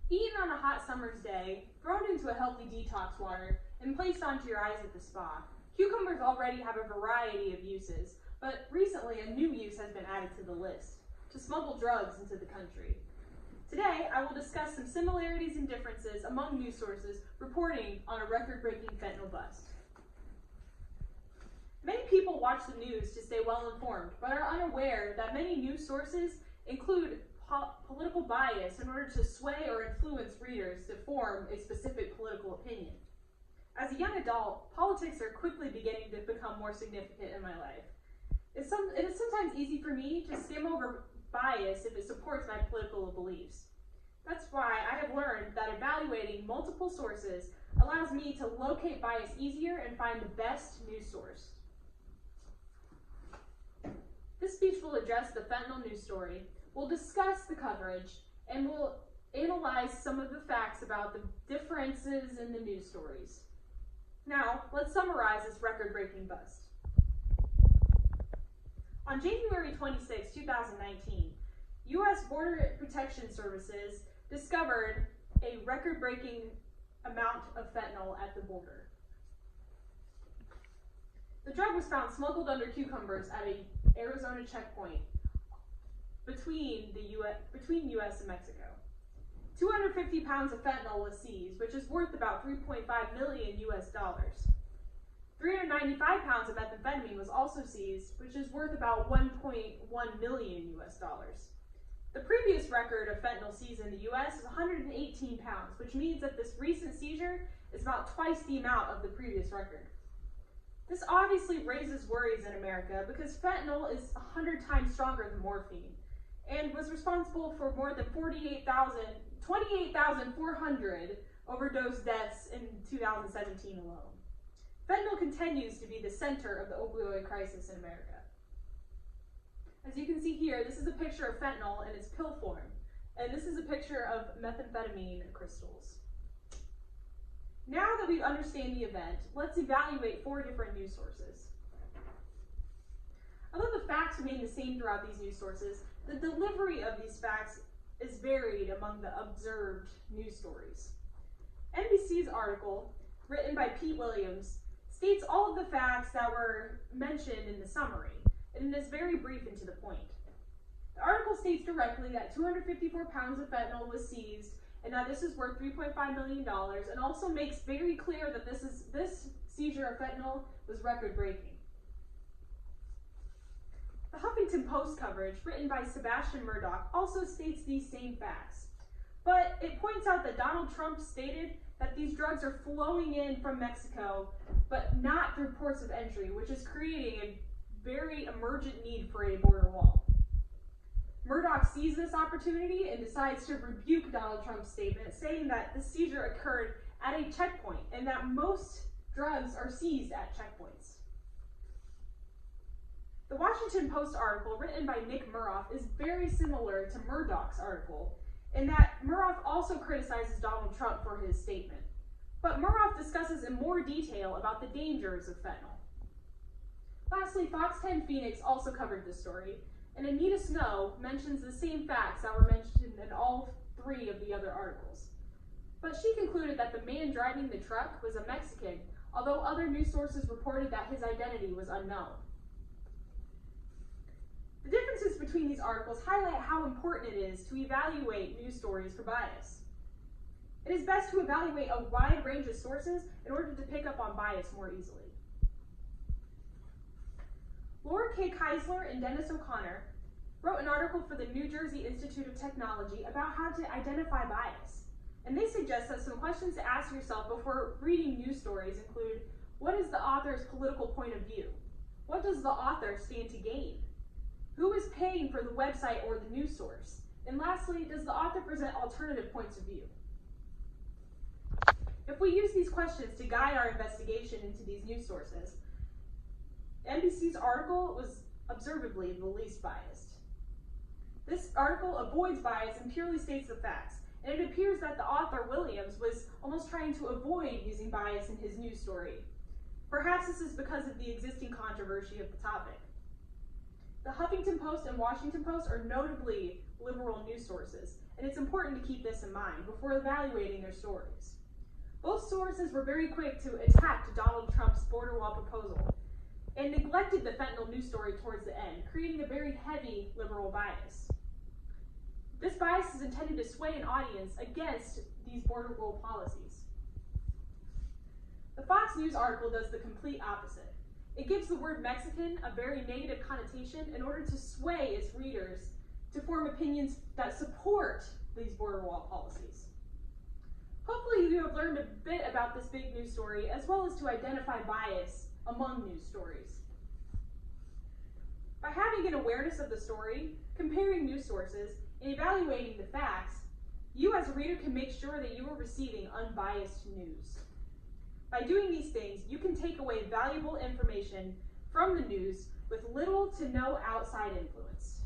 Eaten on a hot summer's day, thrown into a healthy detox water, and placed onto your eyes at the spa, cucumbers already have a variety of uses, but recently a new use has been added to the list: to smuggle drugs into the country. Today, I will discuss some similarities and differences among news sources reporting on a record-breaking fentanyl bust. Many people watch the news to stay well informed, but are unaware that many news sources include political bias in order to sway or influence readers to form a specific political opinion. As a young adult, politics are quickly beginning to become more significant in my life. It is sometimes easy for me to skim over bias if it supports my political beliefs. That's why I have learned that evaluating multiple sources allows me to locate bias easier and find the best news source. This speech will address the fentanyl news story. We'll discuss the coverage, and we'll analyze some of the facts about the differences in the news stories. Now, let's summarize this record-breaking bust. On January 26, 2019, U.S. Border Protection Services discovered a record-breaking amount of fentanyl at the border. The drug was found smuggled under cucumbers at an Arizona checkpoint between U.S. and Mexico. 250 pounds of fentanyl was seized, which is worth about $3.5 million US. 395 pounds of methamphetamine was also seized, which is worth about $1.1 million US. The previous record of fentanyl seized in the U.S. is 118 pounds, which means that this recent seizure is about twice the amount of the previous record. This obviously raises worries in America because fentanyl is 100 times stronger than morphine and was responsible for more than 28,400 overdose deaths in 2017 alone. Fentanyl continues to be the center of the opioid crisis in America. As you can see here, this is a picture of fentanyl in its pill form, and this is a picture of methamphetamine crystals. Now that we understand the event, let's evaluate 4 different news sources. Although the facts remain the same throughout these news sources, the delivery of these facts is varied among the observed news stories. NBC's article, written by Pete Williams, states all of the facts that were mentioned in the summary, and it is very brief and to the point. The article states directly that 254 pounds of fentanyl was seized and that this is worth $3.5 million, and also makes very clear that this seizure of fentanyl was record-breaking. The Huffington Post coverage, written by Sebastian Murdoch, also states these same facts, but it points out that Donald Trump stated that these drugs are flowing in from Mexico, but not through ports of entry, which is creating a very emergent need for a border wall. Murdoch sees this opportunity and decides to rebuke Donald Trump's statement, saying that the seizure occurred at a checkpoint and that most drugs are seized at checkpoints. The Washington Post article, written by Nick Muroff, is very similar to Murdoch's article in that Muroff also criticizes Donald Trump for his statement. But Muroff discusses in more detail about the dangers of fentanyl. Lastly, Fox 10 Phoenix also covered this story, and Anita Snow mentions the same facts that were mentioned in all 3 of the other articles. But she concluded that the man driving the truck was a Mexican, although other news sources reported that his identity was unknown. The differences between these articles highlight how important it is to evaluate news stories for bias. It is best to evaluate a wide range of sources in order to pick up on bias more easily. Laura K. Keisler and Dennis O'Connor wrote an article for the New Jersey Institute of Technology about how to identify bias. And they suggest that some questions to ask yourself before reading news stories include: what is the author's political point of view? What does the author stand to gain? Who is paying for the website or the news source? And lastly, does the author present alternative points of view? If we use these questions to guide our investigation into these news sources, NBC's article was observably the least biased. This article avoids bias and purely states the facts, and it appears that the author, Williams, was almost trying to avoid using bias in his news story. Perhaps this is because of the existing controversy of the topic. The Huffington Post and Washington Post are notably liberal news sources, and it's important to keep this in mind before evaluating their stories. Both sources were very quick to attack Donald Trump's border wall proposal and neglected the fentanyl news story towards the end, creating a very heavy liberal bias. This bias is intended to sway an audience against these border wall policies. The Fox News article does the complete opposite. It gives the word Mexican a very negative connotation in order to sway its readers to form opinions that support these border wall policies. Hopefully you have learned a bit about this big news story, as well as to identify bias among news stories. By having an awareness of the story, comparing news sources, and evaluating the facts, you as a reader can make sure that you are receiving unbiased news. By doing these things, you can take away valuable information from the news with little to no outside influence.